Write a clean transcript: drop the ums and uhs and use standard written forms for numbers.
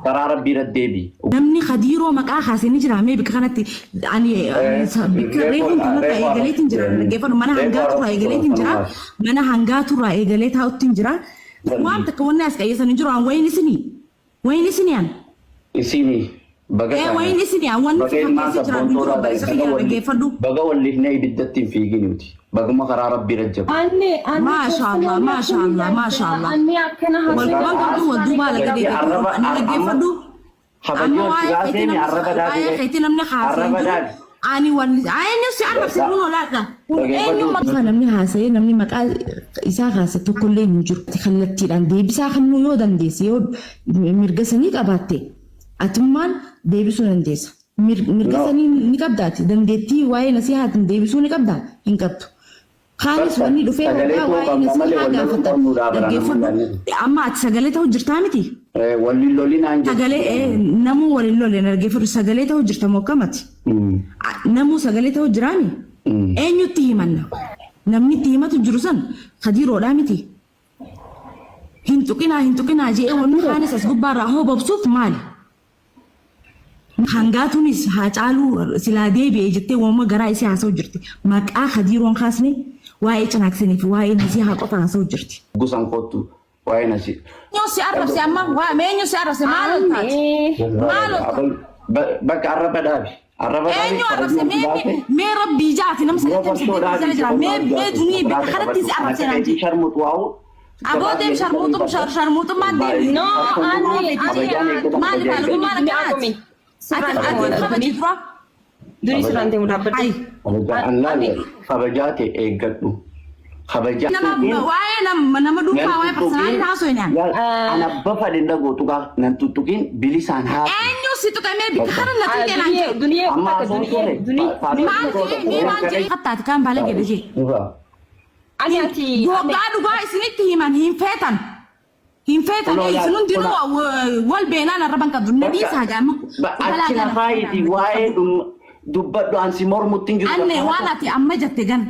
karaa rabbii raddeebi. Namni Khadiiroo maqaa kaasanii jira mee bika kanatti ani bika reefuun kanarraa eegaleetiin jira dhaggeeffadhu mana hangaaturraa eegaleetiin jira mana hangaaturraa eegalee taa'uttiin jira waan takka wanni as qayyeessanii jiru an wayin isinii an wayin isinii an wanni fakkeessee jiran jiru isa kiyya dhaggeeffadhu baga walliifnee ibiddatti hin fiiginuuti baguma karaa rabbii rajjabu. Maashaallah walqumaan qabdu wadduu baala gadee dhaggeeffadhu. Amma waa'ee keetii namni haasa'e ani wanni eenyu si arrabse kun olaadha. Eenyu namni haasa'e namni maqaa isaa kaase tokkollee hin jiru. Kallattiidhaan deebisaa kennuu yoo dandeesse yoo mirga sanii qabaatte atummaan deebisuu dandeessa. Mirga sanii ni qabdaati dandeettii waa'ee nasihaatiin deebisuu ni qabdaa hin qabdu. Kaanis wanni dhufee waa'ee nasihaa gaafatan dhaggeeffadhu. Amma ati sagalee ta'uu jirtaa miti. Waliin lolii naan jedhu. Sagalee namuu waliin lolee dhaggeeffadhu sagalee ta'uu jirta moo akkamati? Namuu sagalee ta'uu jiraani? Eenyutti himanna? Namni itti himatu jiru san Khadiiroodhaa miti. Hin tuqinaa jee wanni kaanis as gubbaarraa hoo bobsuuf maali? Hangaatunis haa caaluu silaa deebi'ee jettee waamuma garaa isii haasa'u jirti. Maqaa Khadiiroon kaasne waa'ee cinaaksanii fi waa'ee nasihaa qofa haasa'u jirti. Gusan kottu waa'ee nasi. Eenyu arrabse amma waa eenyu si arrabse maaloo taate? Bakka arraba dhaabi. Eenyu arrabse mee rabbii jaati nama sanatti jala jira mee dunii bakka kanatti si arrabse naan jedhe. Sharmuutu waa'u. Aboodeem sharmuutummaan deebi. No maali kaati? Duri suraan deemu dhaabbadhu. Kabajaate eeggadhu. Waa'ee nama dhuunfaa waa'ee personaalii taasoo hin yaadu. Ana bafa dinda gootu gaa nan tuttuqiin bilisaan haa. Eenyu si tuqamee bika kana na tuqee naan jedhu. Amma osoo maal jedhee fattaati kan baala gede jee. Goggaa dhugaa isinitti himan hin feetan. Hin feetan isin hundinuu wal beenaan arraban qabdu nabii saagamu. Achina faayiti waa'ee dubbadhu ansi mormutti hin jiru. Anne waan ati amma jette gan.